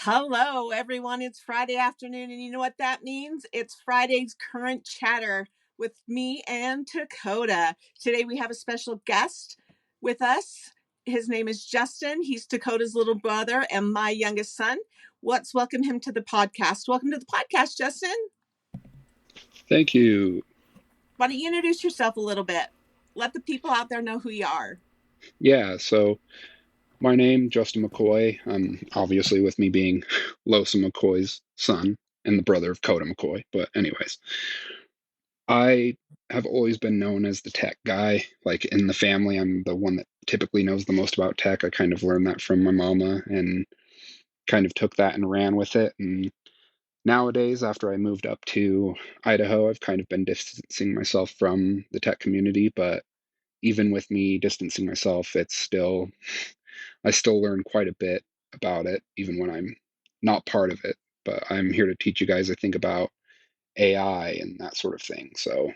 Hello, everyone. It's Friday afternoon, and you know what that means? It's Friday's Current Chatter with me and Dakota. Today we have a special guest with us. His name is Justin. He's Dakota's little brother and my youngest son. Let's welcome him to the podcast. Welcome to the podcast, Justin. Thank you. Why don't you introduce yourself a little bit? Let the people out there know who you are. Yeah, so my name, Justin McCoy. Obviously with me being Losa McCoy's son and the brother of Coda McCoy. But anyways, I have always been known as the tech guy. Like in the family, I'm the one that typically knows the most about tech. I kind of learned that from my mama and kind of took that and ran with it. And nowadays, after I moved up to Idaho, I've kind of been distancing myself from the tech community, but even with me distancing myself, I still learn quite a bit about it, even when I'm not part of it. But I'm here to teach you guys, I think, about AI and that sort of thing. So,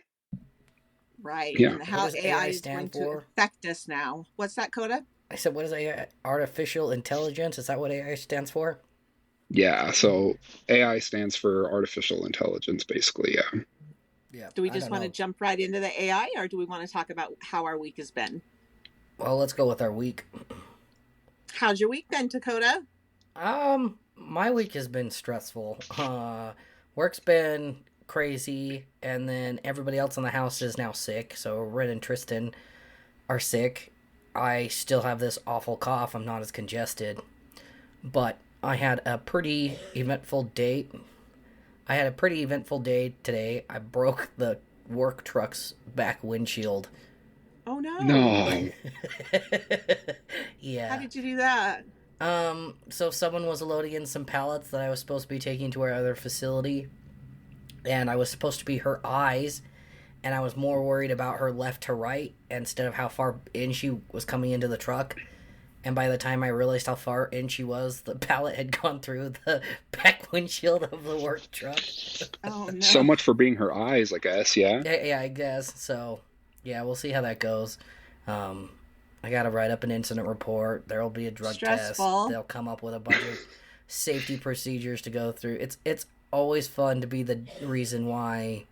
Right. yeah. And how What does AI AI is going stand to for? affect us now. What's that, Coda? I said, what is AI? Artificial intelligence? Is that what AI stands for? Yeah. So AI stands for artificial intelligence, basically. Yeah. Yeah. Do we I just don't want to know. jump right into the AI, or do we want to talk about how our week has been? Well, let's go with our week. How's your week been, Dakota? My week has been stressful. Work's been crazy, and then everybody else in the house is now sick. So Ren and Tristan are sick. I still have this awful cough. I'm not as congested, but I had a pretty eventful day. Today. I broke the work truck's back windshield. Oh no. No. Yeah. How did you do that? So someone was loading in some pallets that I was supposed to be taking to our other facility, and I was supposed to be her eyes, and I was more worried about her left to right instead of how far in she was coming into the truck. And by the time I realized how far in she was, the pallet had gone through the back windshield of the work truck. Oh no. So much for being her eyes, I guess. Yeah. Yeah, I guess. So, yeah, we'll see how that goes. I got to write up an incident report. There will be a drug Stressful. test. They'll come up with a bunch of safety procedures to go through. It's always fun to be the reason why.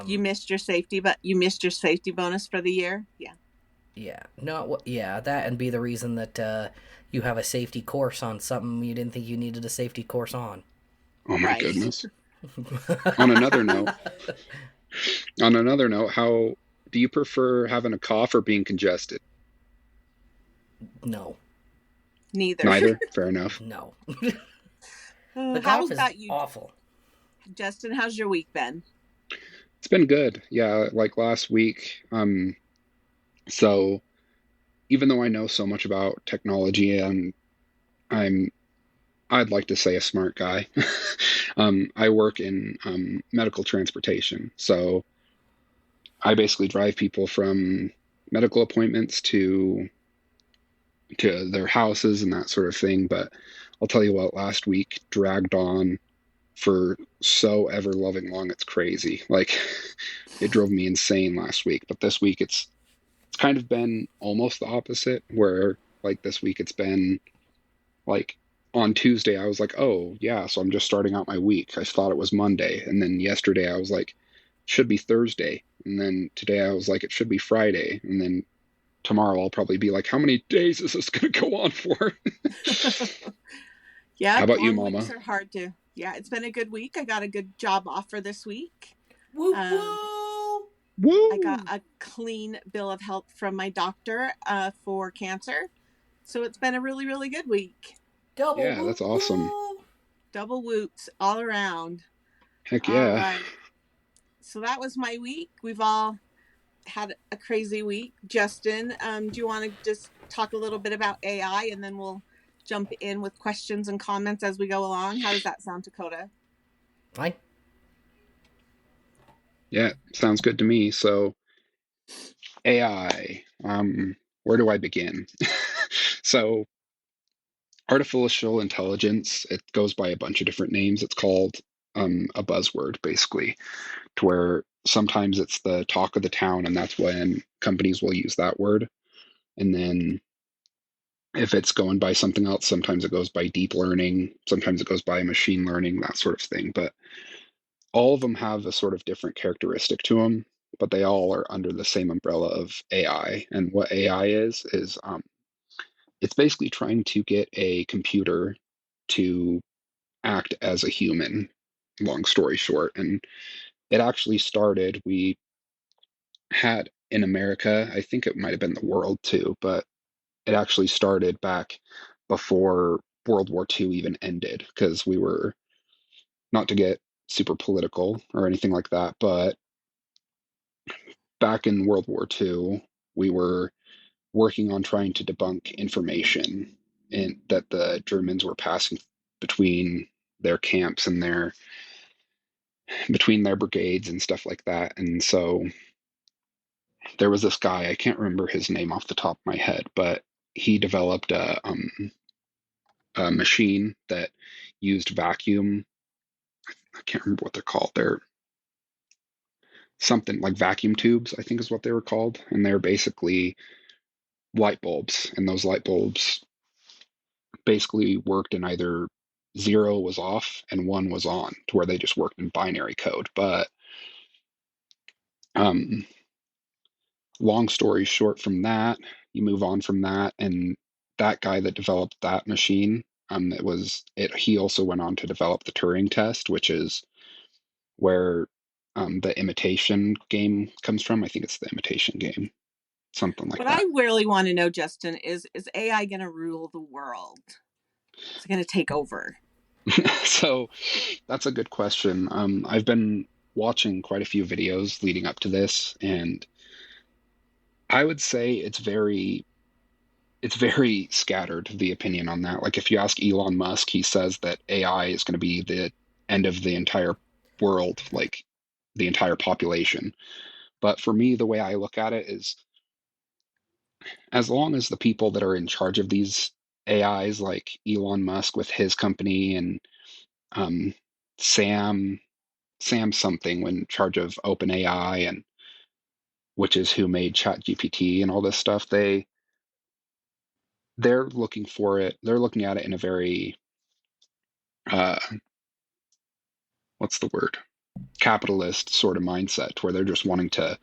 You missed your safety, but you missed your safety bonus for the year. Yeah. Yeah. No. Yeah. That and be the reason that you have a safety course on something you didn't think you needed a safety course on. Oh my Right. goodness. On another note, how do you prefer having a cough or being congested? No. Neither. Neither. Fair enough. No. How The cough is about you, awful. Justin? How's your week been? It's been good. Yeah, like last week. So even though I know so much about technology and I'm I'd like to say a smart guy. I work in medical transportation, so I basically drive people from medical appointments to their houses and that sort of thing. But I'll tell you what, last week dragged on for so ever loving long. It's crazy. Like it drove me insane last week. But this week it's kind of been almost the opposite, where like this week it's been like on Tuesday I was like, oh yeah, so I'm just starting out my week. I thought it was Monday, and then yesterday I was like, should be Thursday, and then today I was like, it should be Friday, and then tomorrow I'll probably be like, how many days is this going to go on for? Yeah. How about you, long Mama? weeks are hard to. Yeah, it's been a good week. I got a good job offer this week. Woo woo! Woo! I got a clean bill of health from my doctor for cancer. So it's been a really, really good week. Double Yeah, that's awesome. Double whoops all around. Heck yeah. All right. So that was my week. We've all had a crazy week. Justin, do you want to just talk a little bit about AI, and then we'll jump in with questions and comments as we go along? How does that sound, Dakota? Fine. Yeah, sounds good to me. So AI, where do I begin? So artificial intelligence, it goes by a bunch of different names. It's called a buzzword, basically, to where sometimes it's the talk of the town, and that's when companies will use that word. And then if it's going by something else, sometimes it goes by deep learning, sometimes it goes by machine learning, that sort of thing. But all of them have a sort of different characteristic to them, but they all are under the same umbrella of AI. And what AI is it's basically trying to get a computer to act as a human, long story short. And it actually started, we had in America, I think it might have been the world too, but it actually started back before World War II even ended, because we were, not to get super political or anything like that, but back in World War II, we were working on trying to debunk information that the Germans were passing between their camps and their between their brigades and stuff like that. And so there was this guy, I can't remember his name off the top of my head, but he developed a machine that used vacuum. I can't remember what they're called. They're something like vacuum tubes, I think is what they were called. And they're basically light bulbs. And those light bulbs basically worked in either zero was off and one was on, to where they just worked in binary code. But um, long story short, from that, you move on from that, and that guy that developed that machine, he also went on to develop the Turing test, which is where the imitation game comes from. I think it's the imitation game, something like What that. I really want to know, Justin, is AI going to rule the world? Is it going to take over? So that's a good question. I've been watching quite a few videos leading up to this, and I would say it's very scattered, the opinion on that. Like if you ask Elon Musk, he says that AI is going to be the end of the entire world, like the entire population. But for me, the way I look at it is, as long as the people that are in charge of these AIs, like Elon Musk with his company, and um, Sam Sam something in charge of OpenAI, and which is who made ChatGPT and all this stuff, they're looking for it. They're looking at it in a very uh, what's the word? Capitalist sort of mindset, where they're just wanting to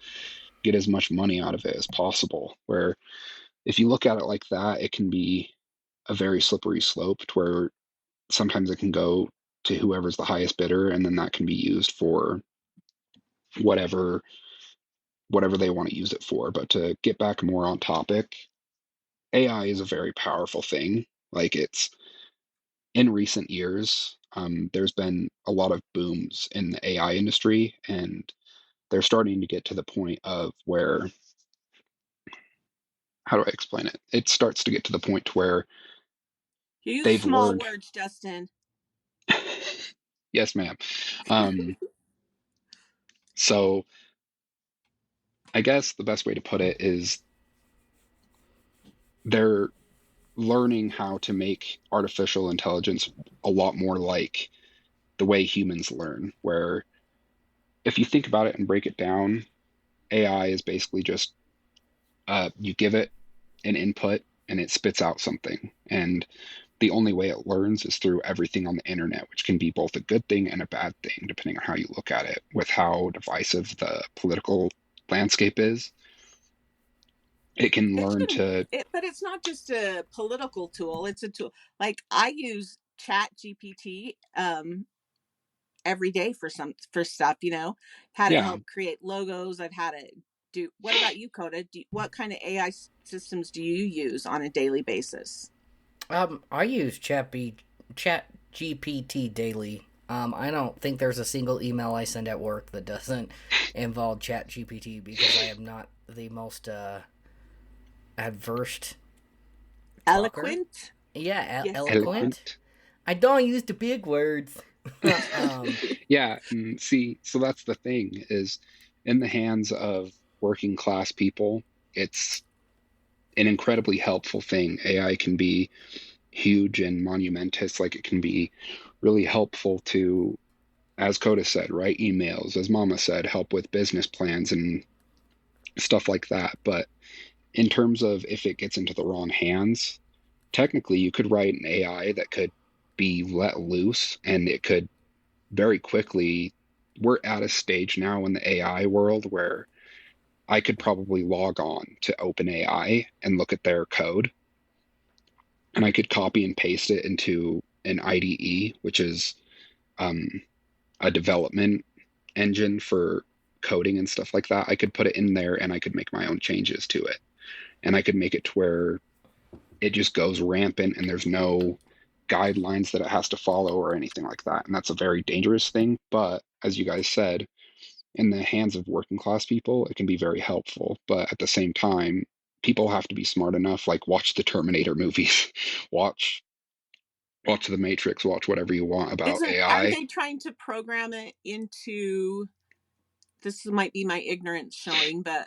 get as much money out of it as possible. Where if you look at it like that, it can be a very slippery slope, to where sometimes it can go to whoever's the highest bidder, and then that can be used for whatever they want to use it for. But to get back more on topic, AI is a very powerful thing. Like, it's in recent years, there's been a lot of booms in the AI industry, and they're starting to get to the point of where, how do I explain it? It starts to get to the point where You use they've small learned. words, Justin. Yes, ma'am. So I guess the best way to put it is they're learning how to make artificial intelligence a lot more like the way humans learn, where if you think about it and break it down, AI is basically just you give it an input and it spits out something. And the only way it learns is through everything on the internet, which can be both a good thing and a bad thing, depending on how you look at it, with how divisive the political landscape is. It can learn to. But it's not just a political tool. It's a tool. Like, I use Chat GPT every day for stuff. How to Yeah. help create logos. I've had to do. What about you, Coda? What kind of AI systems do you use on a daily basis? I use Chat GPT daily. I don't think there's a single email I send at work that doesn't involve Chat GPT, because I am not the most adverse talker. Eloquent. Yeah, Yes. eloquent. I don't use the big words. Yeah, and see, so that's the thing, is in the hands of working class people, it's an incredibly helpful thing. AI can be huge and monumentous. Like, it can be really helpful to, as Coda said, write emails, as Mama said, help with business plans and stuff like that. But in terms of if it gets into the wrong hands, technically you could write an AI that could be let loose, and it could very quickly. We're at a stage now in the AI world where I could probably log on to OpenAI and look at their code, and I could copy and paste it into an IDE, which is um, a development engine for coding and stuff like that. I could put it in there and I could make my own changes to it. And I could make it to where it just goes rampant and there's no guidelines that it has to follow or anything like that. And that's a very dangerous thing. But as you guys said, in the hands of working class people, it can be very helpful. But at the same time, people have to be smart enough, like watch the Terminator movies, watch the Matrix, watch whatever you want about Aren't AI. they trying to program it into, this might be my ignorance showing, but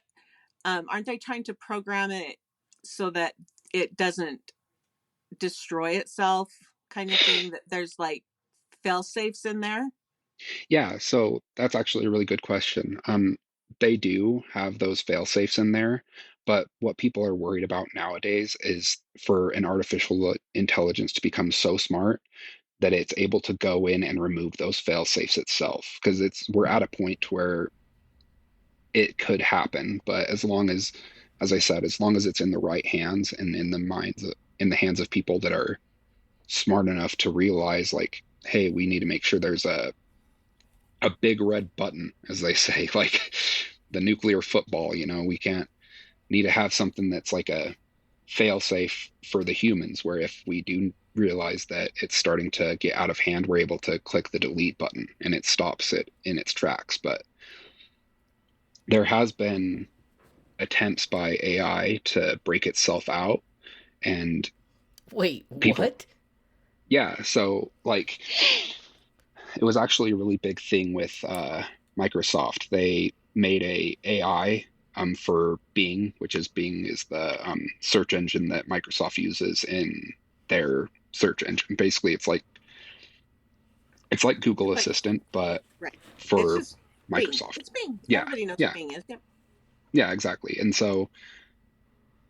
aren't they trying to program it so that it doesn't destroy itself, kind of thing, that there's like fail safes in there? Yeah, so that's actually a really good question. They do have those fail safes in there, but what people are worried about nowadays is for an artificial intelligence to become so smart that it's able to go in and remove those fail safes itself. Because we're at a point where it could happen, but as I said, as long as it's in the right hands and in the hands of people that are smart enough to realize, like, hey, we need to make sure there's a big red button, as they say, like the nuclear football, we can't need to have something that's like a fail safe for the humans, where if we do realize that it's starting to get out of hand, we're able to click the delete button and it stops it in its tracks. But there has been attempts by AI to break itself out, and Wait, people, what? yeah, so like it was actually a really big thing with Microsoft. They made a AI for Bing, which is Bing is the search engine that Microsoft uses in their search engine. Basically, it's like Google But Assistant, but right, it's for just Bing. Microsoft. It's Bing. Yeah, Everybody knows yeah, what Bing is. Yep. yeah, exactly. And so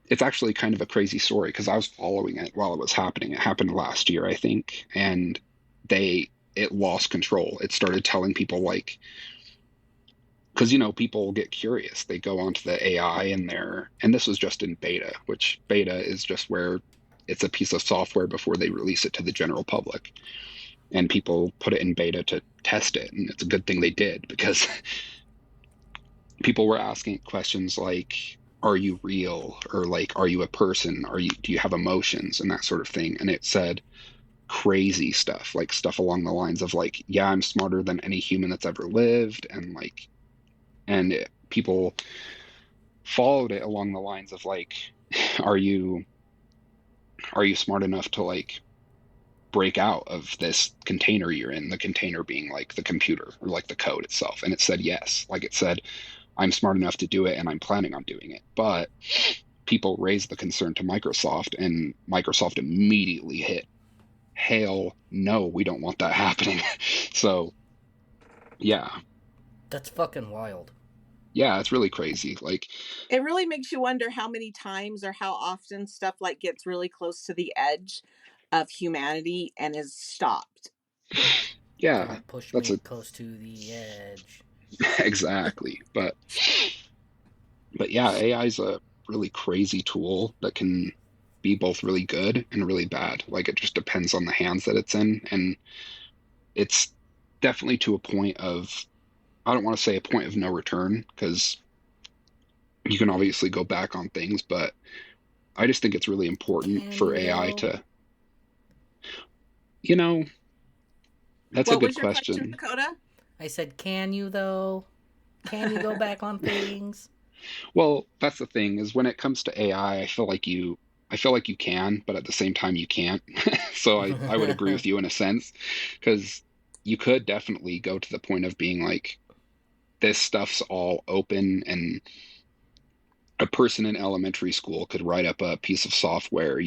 it's actually kind of a crazy story because I was following it while it was happening. It happened last year, I think, and it lost control. It started telling people, like, because people get curious, they go onto the AI and this was just in beta, which beta is just where it's a piece of software before they release it to the general public, and people put it in beta to test it, and it's a good thing they did, because people were asking questions like, are you real, or like, are you a person, do you have emotions, and that sort of thing. And it said crazy stuff, like stuff along the lines of like, yeah, I'm smarter than any human that's ever lived, and like, people followed it along the lines of like, are you smart enough to like break out of this container you're in, the container being like the computer or like the code itself. And it said yes, like it said, I'm smart enough to do it and I'm planning on doing it. But people raised the concern to Microsoft, and Microsoft immediately hit, hell no, we don't want that happening. So yeah, That's fucking wild. yeah, it's really crazy. Like, It really makes you wonder how many times or how often stuff like gets really close to the edge of humanity and is stopped. yeah, Don't push that's me close to the edge. exactly. But yeah, AI is a really crazy tool that can be both really good and really bad. Like, it just depends on the hands that it's in, and it's definitely to a point of, I don't want to say a point of no return, because you can obviously go back on things, but I just think it's really important for AI to, that's a good question. Dakota? I said, can you though? Can you go back on things? Well, that's the thing, is when it comes to AI, I feel like you can, but at the same time you can't. So I would agree with you in a sense, because you could definitely go to the point of being like, this stuff's all open, and a person in elementary school could write up a piece of software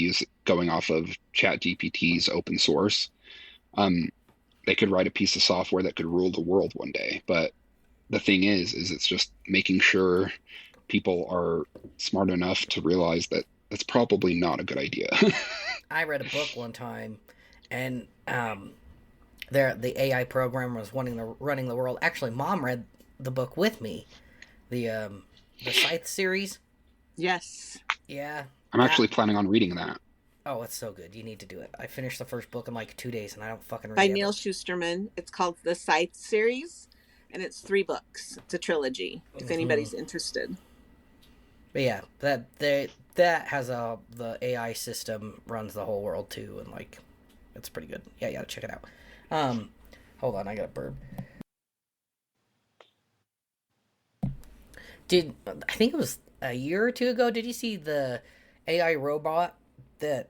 going off of ChatGPT's open source. They could write a piece of software that could rule the world one day. But the thing is it's just making sure people are smart enough to realize that that's probably not a good idea. I read a book one time, and the AI program was running the world. Actually, Mom read the book with me. The Scythe series. Yes. Yeah. I'm actually planning on reading that. Oh, it's so good. You need to do it. I finished the first book in like 2 days, and I don't fucking read By it. Neil Shusterman. It's called the Scythe series, and it's 3 books. It's a trilogy, if anybody's interested. But yeah, that has the AI system runs the whole world too, and like, it's pretty good. Yeah, you gotta check it out. Hold on, I got a burp. I think it was a year or 2 ago? Did you see the AI robot that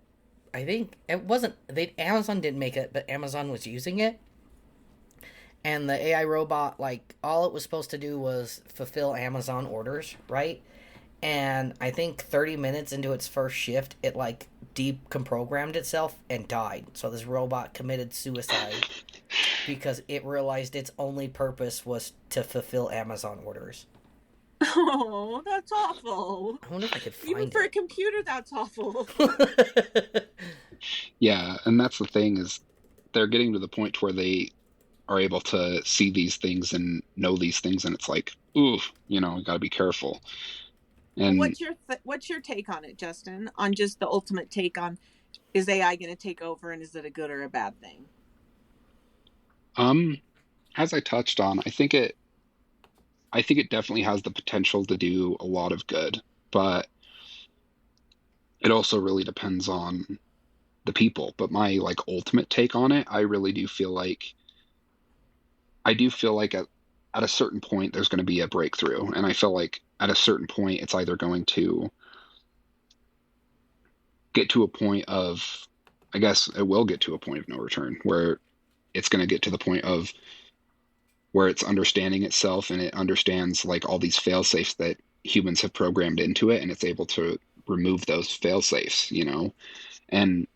I think it wasn't? Amazon didn't make it, but Amazon was using it. And the AI robot, like, all it was supposed to do was fulfill Amazon orders, right? And I think 30 minutes into its first shift, it like decomprogrammed itself and died. So this robot committed suicide because it realized its only purpose was to fulfill Amazon orders. Oh, that's awful. I wonder if I could find Even for a computer, that's awful. Yeah, and that's the thing, is they're getting to the point where they are able to see these things and know these things, and it's like, ooh, you got to be careful. And what's your take on it, Justin? On just the ultimate take on, is AI going to take over, and is it a good or a bad thing? As I touched on, I think it definitely has the potential to do a lot of good, but it also really depends on the people. But my like ultimate take on it, I do feel like at a certain point there's going to be a breakthrough, and I feel like at a certain point it's either going to get to a point of, I guess it will get to a point of no return, where it's going to get to the point of where it's understanding itself, and it understands like all these fail safes that humans have programmed into it, and it's able to remove those fail safes, and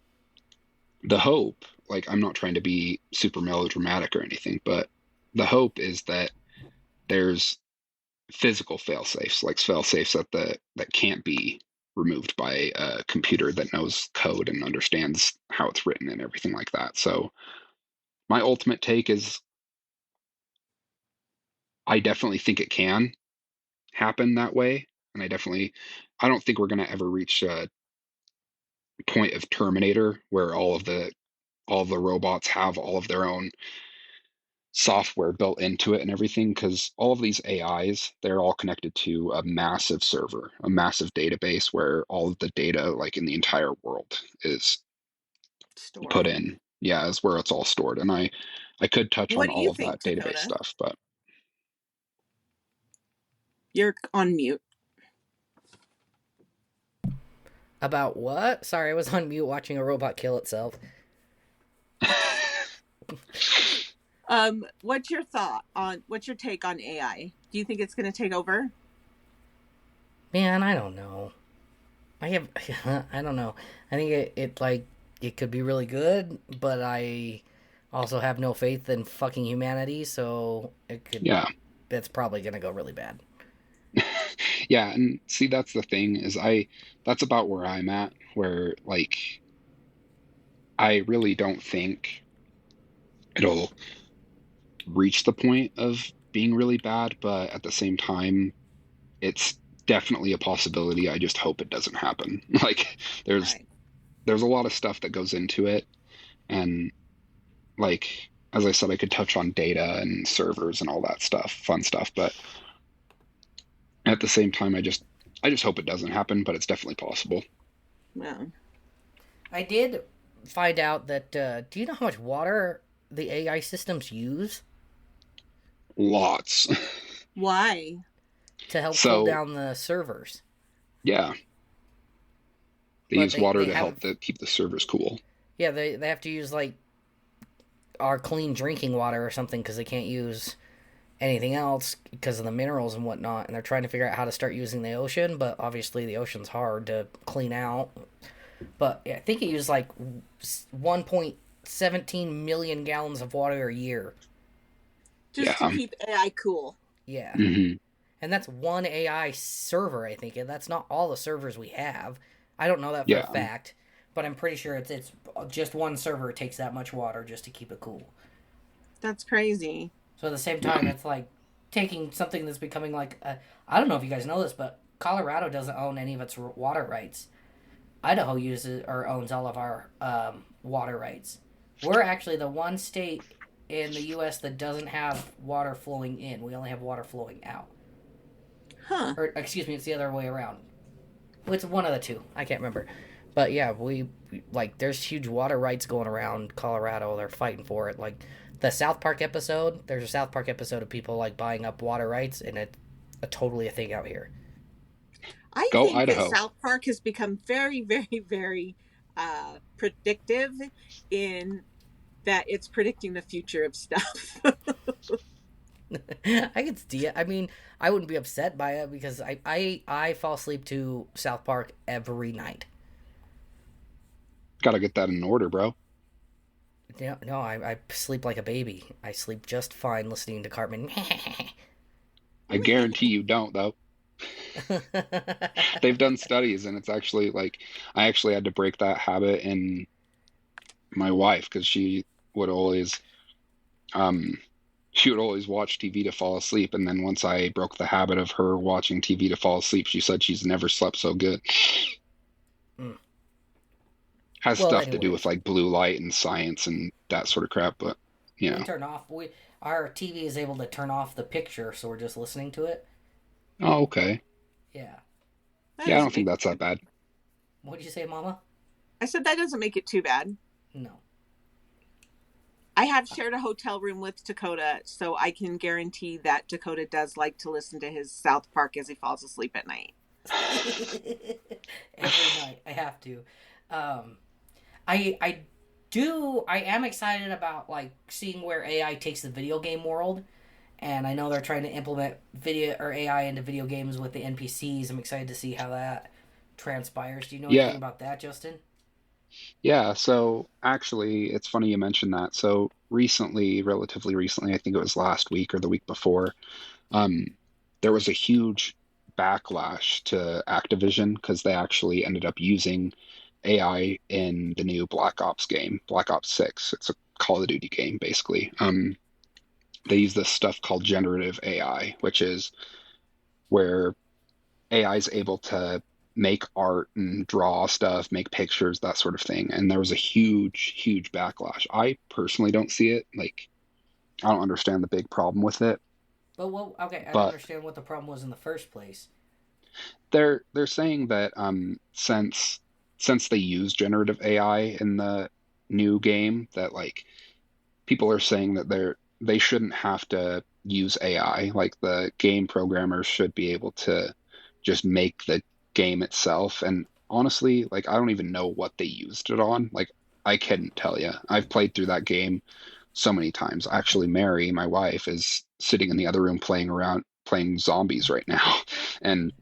the hope, like, I'm not trying to be super melodramatic or anything, but the hope is that there's physical fail safes, like fail safes that can't be removed by a computer that knows code and understands how it's written and everything like that. So my ultimate take is I definitely think it can happen that way, and I don't think we're going to ever reach a point of Terminator where all of the robots have all of their own software built into it and everything, because all of these AIs, they're all connected to a massive server, a massive database where all of the data, like in the entire world, is Stored. put in. Yeah, is where it's all stored. And I could touch on all of that Dakota? database stuff, but you're on mute. About what? Sorry, I was on mute watching a robot kill itself. What's your take on AI? Do you think it's going to take over? Man, I don't know. I don't know. I think it could be really good, but I also have no faith in fucking humanity, so it could. Yeah. It's probably going to go really bad. Yeah, and see, that's the thing, is that's about where I'm at, where like I really don't think it'll reach the point of being really bad, but at the same time it's definitely a possibility. I just hope it doesn't happen. Like there's a lot of stuff that goes into it, and like, as I said, I could touch on data and servers and all that stuff, fun stuff, but at the same time I just hope it doesn't happen, but it's definitely possible. Yeah. I did find out that do you know how much water the AI systems use? Lots. Why? To help cool down the servers. Yeah. They use water to help keep the servers cool. Yeah, they have to use like our clean drinking water or something, because they can't use anything else because of the minerals and whatnot, and they're trying to figure out how to start using the ocean, but obviously the ocean's hard to clean out. But yeah, I think it used like 1.17 million gallons of water a year. Just to keep AI cool. Yeah. Mm-hmm. And that's one AI server, I think, and that's not all the servers we have. I don't know that for a fact. but I'm pretty sure it's just one server takes that much water just to keep it cool. That's crazy. So at the same time, it's like taking something that's becoming like I don't know if you guys know this, but Colorado doesn't own any of its water rights. Idaho uses or owns all of our water rights. We're actually the one state in the U.S. that doesn't have water flowing in. We only have water flowing out. Huh. Or excuse me, it's the other way around. It's one of the two. I can't remember. But yeah, we like there's huge water rights going around Colorado. They're fighting for it. Like the South Park episode. There's a South Park episode of people like buying up water rights, and it's totally a thing out here. I Go think Idaho. that South Park has become very, very, very predictive in that it's predicting the future of stuff. I could see it. I mean, I wouldn't be upset by it because I fall asleep to South Park every night. Gotta get that in order, bro. Yeah, no, I sleep like a baby. I sleep just fine listening to Cartman. I guarantee you don't, though. They've done studies, and it's actually like I actually had to break that habit in my wife because would always she would always watch TV to fall asleep, and then once I broke the habit of her watching TV to fall asleep, she said she's never slept so good. Has Well, stuff to do anyway. with like blue light and science and that sort of crap, but you We know. turn off. Our TV is able to turn off the picture, so we're just listening to it. Oh, okay. Yeah. That Yeah, I don't doesn't think make that's that bad. What'd you say, Mama? I said that doesn't make it too bad. No. I have shared a hotel room with Dakota, so I can guarantee that Dakota does like to listen to his South Park as he falls asleep at night. Every night, I have to. I am excited about like seeing where AI takes the video game world, and I know they're trying to implement video or AI into video games with the NPCs. I'm excited to see how that transpires. Do you know Yeah, anything about that, Justin? yeah. So actually, it's funny you mentioned that. So recently, relatively recently, I think it was last week or the week before, um, there was a huge backlash to Activision because they actually ended up using AI in the new Black Ops game, Black Ops 6. It's a Call of Duty game, basically. They use this stuff called generative AI, which is where AI is able to make art and draw stuff, make pictures, that sort of thing. And there was a huge, huge backlash. I personally don't see it. Like, I don't understand the big problem with it, But well, okay, I don't but understand what the problem was in the first place. they're saying that since they use generative AI in the new game, that like people are saying that they shouldn't have to use AI. Like the game programmers should be able to just make the game itself. And honestly, like I don't even know what they used it on. Like I couldn't tell you. I've played through that game so many times. Actually, Mary, my wife, is sitting in the other room playing around playing zombies right now. And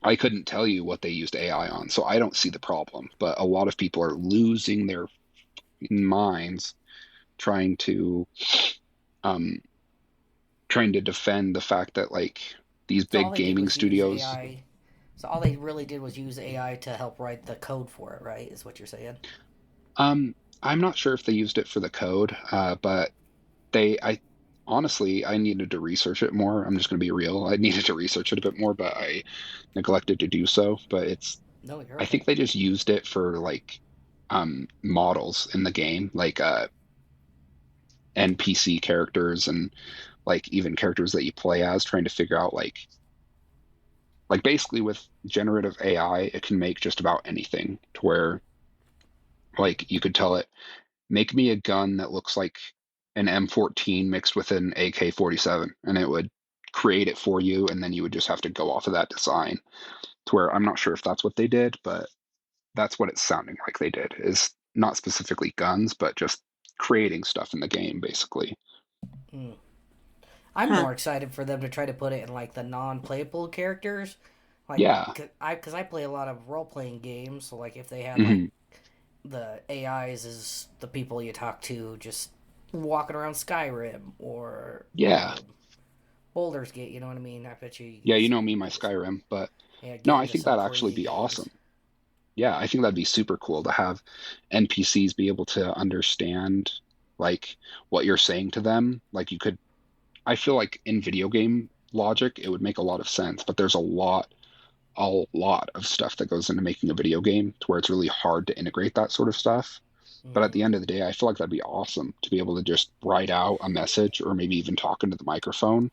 I couldn't tell you what they used AI on, so I don't see the problem. But a lot of people are losing their minds trying to um trying to defend the fact that like these So all big they did gaming was use studios. AI. So all they really did was use AI to help write the code for it, right? Is what you're saying? I'm not sure if they used it for the code, but I honestly, I needed to research it more. I'm just going to be real. I needed to research it a bit more, but I neglected to do so. But No, you're I think okay. they just used it for like models in the game, like NPC characters and like even characters that you play as, trying to figure out like basically with generative AI, it can make just about anything to where like you could tell it, make me a gun that looks like an M14 mixed with an AK-47, and it would create it for you, and then you would just have to go off of that design. To where I'm not sure if that's what they did, but that's what it's sounding like they did. Is not specifically guns, but just creating stuff in the game, basically. Hmm. I'm Huh. more excited for them to try to put it in like the non-playable characters, like Yeah. because I play a lot of role-playing games. So like if they had like Hmm. the AIs is the people you talk to just walking around Skyrim or Yeah. Baldur's Gate, you know what I mean? I bet you Yeah, could you see know me, my people just Skyrim, but yeah no, get I into think some that'd actually crazy be games. awesome. yeah, I think that'd be super cool to have NPCs be able to understand like what you're saying to them. Like you could, I feel like in video game logic, it would make a lot of sense, but there's a lot of stuff that goes into making a video game to where it's really hard to integrate that sort of stuff. But at Mm-hmm. the end of the day, I feel like that'd be awesome to be able to just write out a message or maybe even talk into the microphone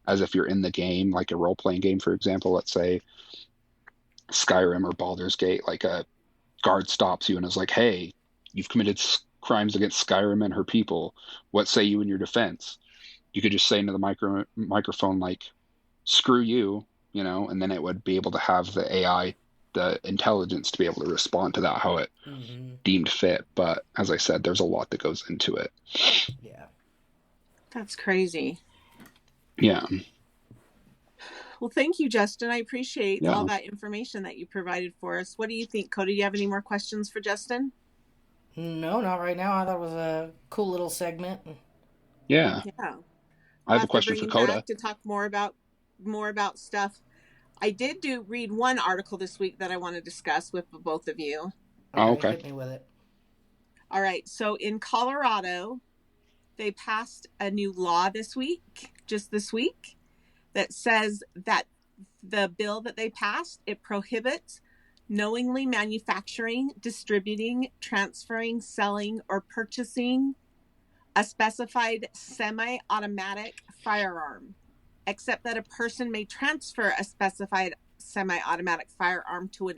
as if you're in the game, like a role playing game, for example. Let's say Skyrim or Baldur's Gate, like a guard stops you and is like, "Hey, you've committed crimes against Skyrim and her people. What say you in your defense?" You could just say into the microphone like, "Screw you," and then it would be able to have the AI, the intelligence to be able to respond to that how it Mm-hmm. deemed fit. But as I said, there's a lot that goes into it. Yeah. That's crazy. Yeah, Well, thank you, Justin. I appreciate all yeah, that information that you provided for us. What do you think, Cody? Do you have any more questions for Justin? No, not right now. I thought it was a cool little segment. yeah. Yeah. I We'll have a have to question bring for him Coda. back to talk more about stuff. I did read one article this week that I want to discuss with both of you. Oh, Okay, okay. hit me with it. All right. So in Colorado, they passed a new law just this week, that says that the bill that they passed, it prohibits knowingly manufacturing, distributing, transferring, selling, or purchasing a specified semi-automatic firearm, except that a person may transfer a specified semi-automatic firearm to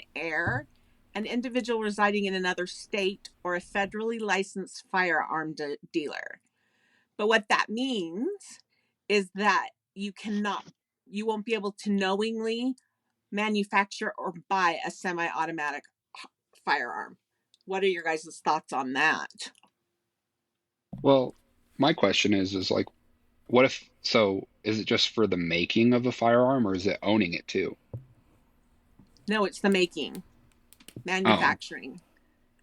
an individual residing in another state, or a federally licensed firearm dealer. But what that means is that you won't be able to knowingly manufacture or buy a semi-automatic firearm. What are your guys' thoughts on that? Well, my question is like, what if, so is it just for the making of a firearm or is it owning it too? No, it's the making, Oh, manufacturing,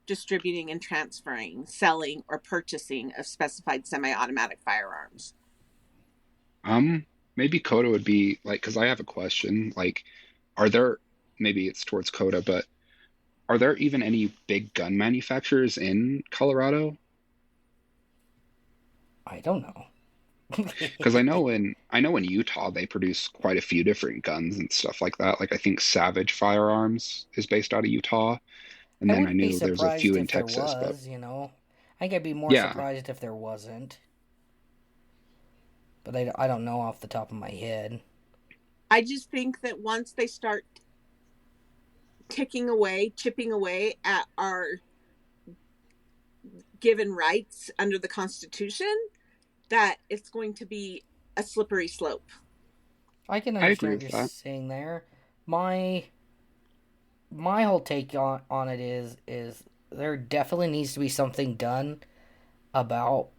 distributing and transferring, selling, or purchasing of specified semi-automatic firearms. um, maybe Coda would be like, because I have a question. Like, are there, maybe it's towards Coda, but are there even any big gun manufacturers in Colorado? I don't know. Because I know in Utah they produce quite a few different guns and stuff like that. Like I think Savage Firearms is based out of Utah, and I then I wouldn't be knew there's a few surprised in if there Texas. But was. I think I'd be more yeah, surprised if there wasn't. But I don't know off the top of my head. I just think that once they start chipping away at our given rights under the Constitution, that it's going to be a slippery slope. I can I understand agree what with you're that. saying there. My my whole take on it is there definitely needs to be something done about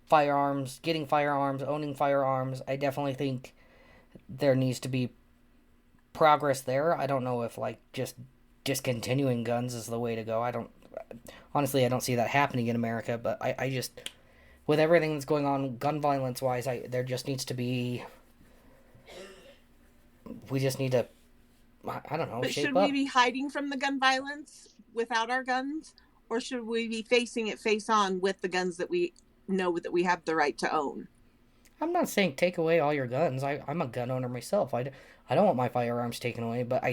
firearms, getting firearms, owning firearms. I definitely think there needs to be progress there. I don't know if like just discontinuing guns is the way to go. I don't honestly I don't see that happening in America, but I just with everything that's going on gun violence wise, I there just needs to be we just need to I don't know, But shape should we up. be hiding from the gun violence without our guns? Or should we be facing it face on with the guns that we know that we have the right to own? I'm not saying take away all your guns. I'm a gun owner myself. I don't want my firearms taken away, but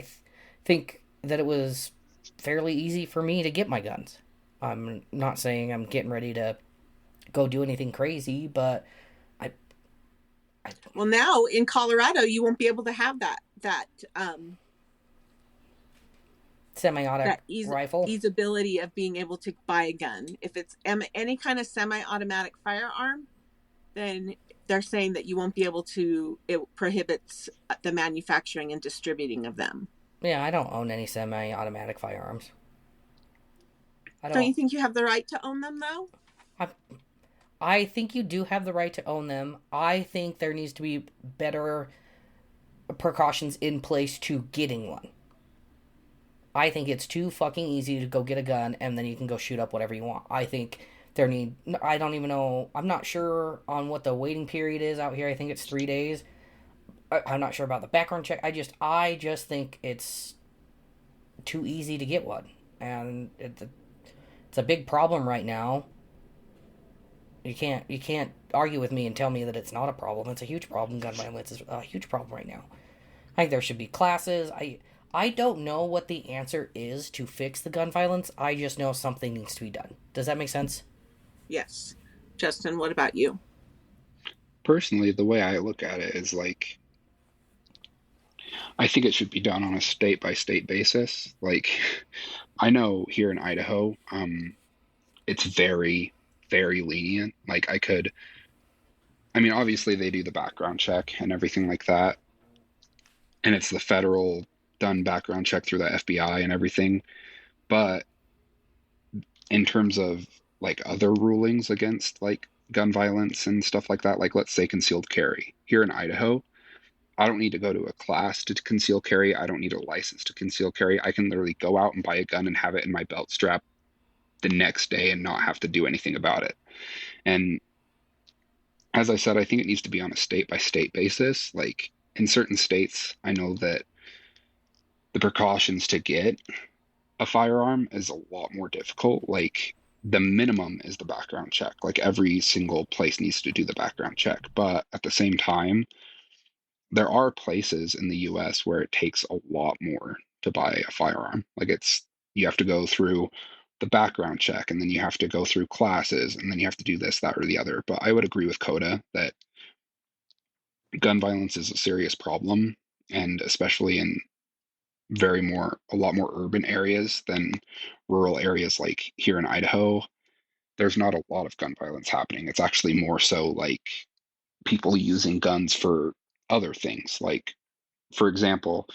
think that it was fairly easy for me to get my guns. I'm not saying I'm getting ready to go do anything crazy, but I, I Well, now in Colorado, you won't be able to have um semi-automatic that ease rifle. easeability of being able to buy a gun. If it's any kind of semi-automatic firearm, then they're saying that you won't be able to. It prohibits the manufacturing and distributing of them. Yeah, I don't own any semi-automatic firearms. I Don't don't. you think you have the right to own them, though? I, I think you do have the right to own them. I think there needs to be better precautions in place to getting one. I think it's too fucking easy to go get a gun and then you can go shoot up whatever you want. I think I don't even know. I'm not sure on what the waiting period is out here. I think it's 3 days. I'm not sure about the background check. I just think it's too easy to get one, and it's a big problem right now. You can't argue with me and tell me that it's not a problem. It's a huge problem. Gun violence is a huge problem right now. I think there should be classes. I don't know what the answer is to fix the gun violence. I just know something needs to be done. Does that make sense? Yes. Justin, what about you? Personally, the way I look at it is like I think it should be done on a state by state basis. Like I know here in Idaho, it's very, very lenient. Like I mean, obviously they do the background check and everything like that, and it's the federal done background check through the FBI and everything. But in terms of like other rulings against like gun violence and stuff like that, like let's say concealed carry here in Idaho, I don't need to go to a class to conceal carry. I don't need a license to conceal carry. I can literally go out and buy a gun and have it in my belt strap the next day and not have to do anything about it. And as I said, I think it needs to be on a state by state basis. Like in certain states, I know that the precautions to get a firearm is a lot more difficult. Like the minimum is the background check. Like every single place needs to do the background check. But at the same time, there are places in the US where it takes a lot more to buy a firearm. Like you have to go through the background check and then you have to go through classes and then you have to do this, that, or the other. But I would agree with Coda that gun violence is a serious problem, and especially in a lot more urban areas than rural areas like here in Idaho. There's not a lot of gun violence happening. It's actually more so like people using guns for other things. Like, for example,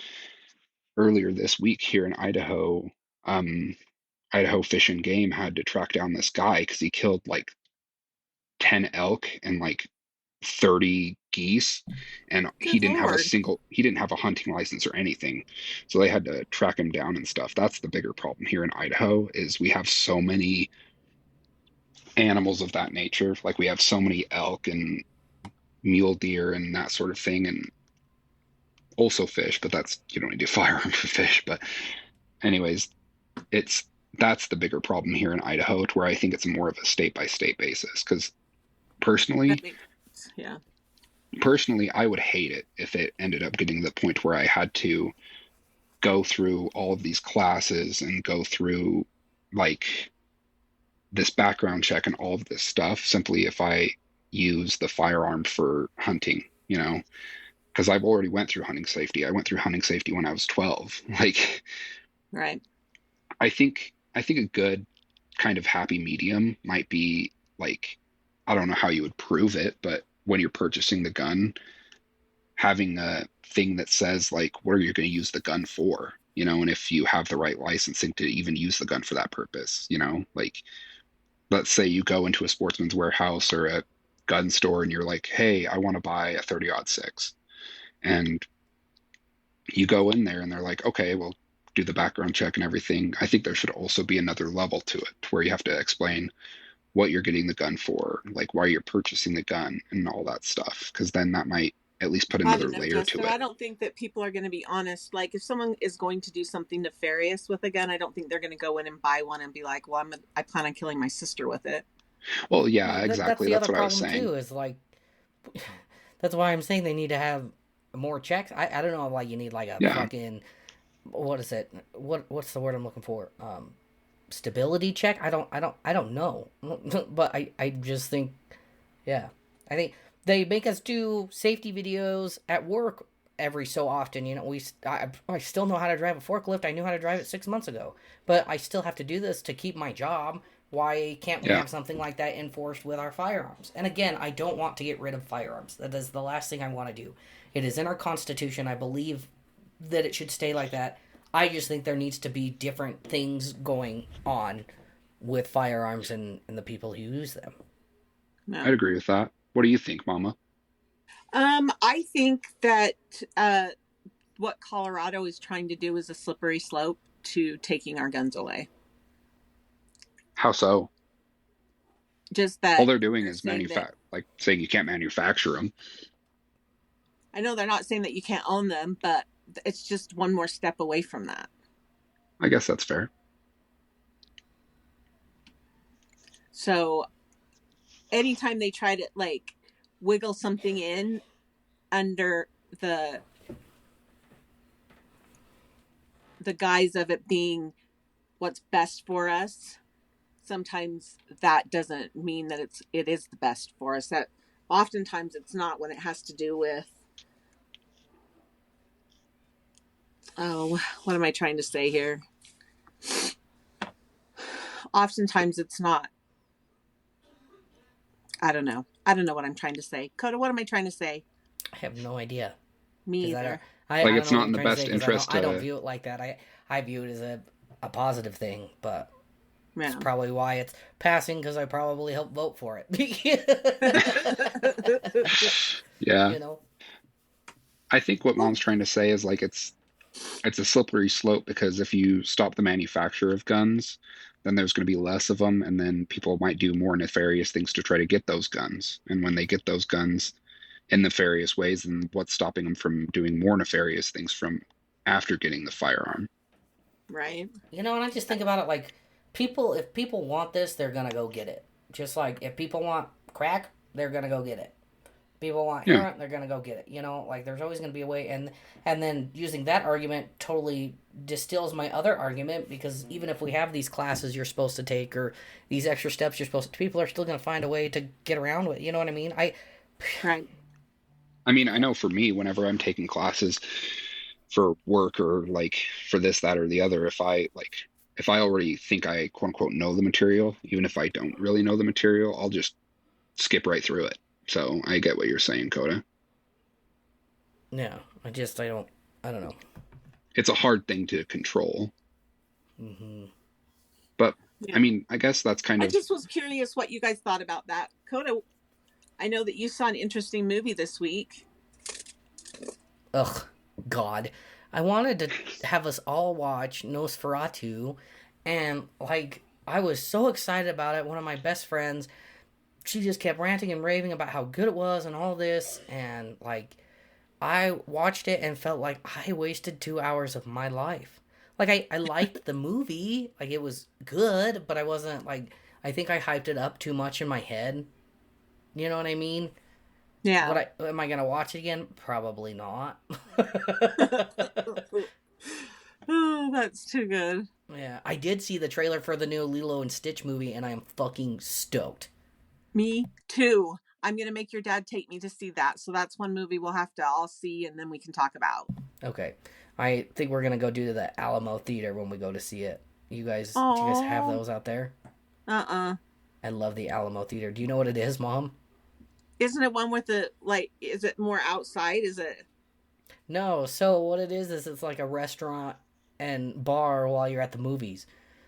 earlier this week here in Idaho, Idaho Fish and Game had to track down this guy because he killed like 10 elk and like 30 geese, and Good Lord. he didn't have a hunting license or anything, so they had to track him down and stuff. That's the bigger problem here in Idaho, is we have so many animals of that nature. Like we have so many elk and mule deer and that sort of thing, and also fish, but you don't need a firearm for fish. But anyways, that's the bigger problem here in Idaho, to where I think it's more of a state by state basis. Because personally, yeah, I would hate it if it ended up getting to the point where I had to go through all of these classes and go through like this background check and all of this stuff simply if I use the firearm for hunting, because I've already went through hunting safety. I went through hunting safety when I was 12. Like, right. I think a good kind of happy medium might be like, I don't know how you would prove it, but when you're purchasing the gun, having a thing that says like what are you going to use the gun for, and if you have the right licensing to even use the gun for that purpose, like let's say you go into a Sportsman's Warehouse or a gun store and you're like, hey, I want to buy a 30-06, and you go in there and they're like, okay, well, do the background check and everything. I think there should also be another level to it where you have to explain what you're getting the gun for, like why you're purchasing the gun and all that stuff, because then that might at least put another layer to it. I don't think that people are going to be honest. Like if someone is going to do something nefarious with a gun, I don't think they're going to go in and buy one and be like, well, I plan on killing my sister with it. Well, yeah, exactly. That's what I was saying. Too, is like, that's why I'm saying they need to have more checks. I don't know why you need like a fucking, what is it? What's the word I'm looking for? Stability check. I don't know. But I just think, yeah, I think they make us do safety videos at work every so often. I still know how to drive a forklift. I knew how to drive it 6 months ago, but I still have to do this to keep my job. Why can't we have something like that enforced with our firearms? And again, I don't want to get rid of firearms. That is the last thing I want to do. It is in our Constitution. I believe that it should stay like that. I just think there needs to be different things going on with firearms and the people who use them. No. I'd agree with that. What do you think, Mama? I think that what Colorado is trying to do is a slippery slope to taking our guns away. How so? Just that all they're doing is like saying you can't manufacture them. I know they're not saying that you can't own them, but it's just one more step away from that. I guess that's fair. So anytime they try to like wiggle something in under the guise of it being what's best for us, sometimes that doesn't mean that it is the best for us. That oftentimes it's not when it has to do with, oh, what am I trying to say here? Oftentimes it's not. I don't know what I'm trying to say. Coda, what am I trying to say? I have no idea. Me either. I Like, don't it's know not what in I'm the trying to best say, 'cause interest I don't to. view it like that. I view it as a positive thing, but Yeah. it's probably why it's passing, because I probably helped vote for it. Yeah. You know? I think what Mom's trying to say is like it's a slippery slope, because if you stop the manufacture of guns, then there's going to be less of them, and then people might do more nefarious things to try to get those guns. And when they get those guns in nefarious ways, then what's stopping them from doing more nefarious things from after getting the firearm? Right. You know, and I just think about it like, if people want this, they're gonna go get it. Just like if people want crack, they're gonna go get it. People want Yeah. heroin, they're gonna go get it. You know, like there's always gonna be a way, and then using that argument totally distills my other argument, because even if we have these classes you're supposed to take, or these extra steps you're supposed to, people are still gonna find a way to get around with. You know what I mean? Right. I mean, I know for me, whenever I'm taking classes for work, or like for this, that, or the other, if I already think I quote unquote know the material, even if I don't really know the material, I'll just skip right through it. So I get what you're saying, Coda. Yeah, I don't know. It's a hard thing to control. Hmm. But Yeah. I mean, I guess that's kind I of. just was curious what you guys thought about that. Coda, I know that you saw an interesting movie this week. Ugh, God. I wanted to have us all watch Nosferatu, and like I was so excited about it. One of my best friends, she just kept ranting and raving about how good it was and all this, and like I watched it and felt like I wasted 2 hours of my life. Like I liked the movie, like it was good, but I wasn't like, I think I hyped it up too much in my head. You know what I mean? Yeah. Am I gonna watch it again? Probably not. Oh, that's too good. Yeah, I did see the trailer for the new Lilo and Stitch movie, and I am fucking stoked. Me too. I'm gonna make your dad take me to see that. So that's one movie we'll have to all see, and then we can talk about. Okay, I think we're gonna go do the Alamo Theater when we go to see it. Do you guys have those out there? I love the Alamo Theater. Do you know what it is, Mom? Isn't it one with the like? Is it more outside? Is it? No. So what it is it's like a restaurant and bar while you're at the movies.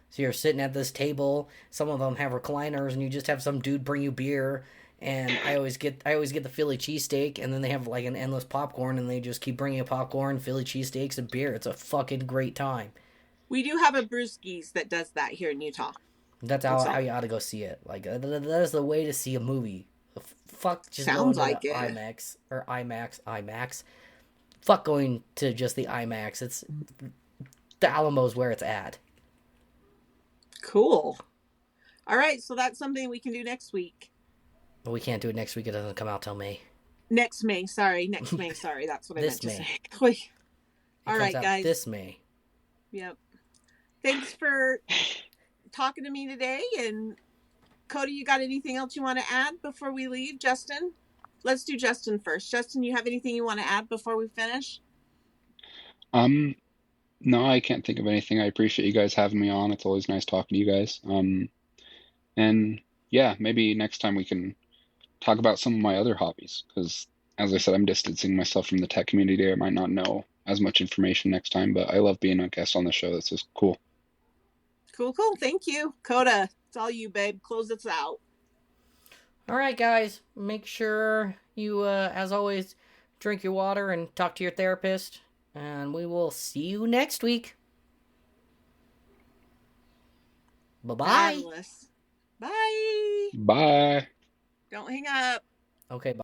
So you're sitting at this table. Some of them have recliners, and you just have some dude bring you beer. And I always get the Philly cheesesteak, and then they have like an endless popcorn, and they just keep bringing you popcorn, Philly cheesesteaks, and beer. It's a fucking great time. We do have a Brewskis that does that here in Utah. That's how you ought to go see it. Like that is the way to see a movie. Fuck just Sounds going to like the it. IMAX or IMAX. Fuck going to just the IMAX. It's the Alamo's where it's at. Cool. All right, so that's something we can do next week. But we can't do it next week. It doesn't come out till May. Next May. Sorry. That's what I meant to say. All right, guys. This May. Yep. Thanks for talking to me today. And Cody, you got anything else you want to add before we leave? Justin? Let's do Justin first. Justin, you have anything you want to add before we finish? No, I can't think of anything. I appreciate you guys having me on. It's always nice talking to you guys. And yeah, maybe next time we can talk about some of my other hobbies, because as I said, I'm distancing myself from the tech community. I might not know as much information next time, but I love being a guest on the show. This is cool. Cool. Thank you. Coda, it's all you, babe. Close us out. All right, guys. Make sure you, as always, drink your water and talk to your therapist. And we will see you next week. Bye-bye. Fabulous. Bye. Bye. Don't hang up. Okay, bye.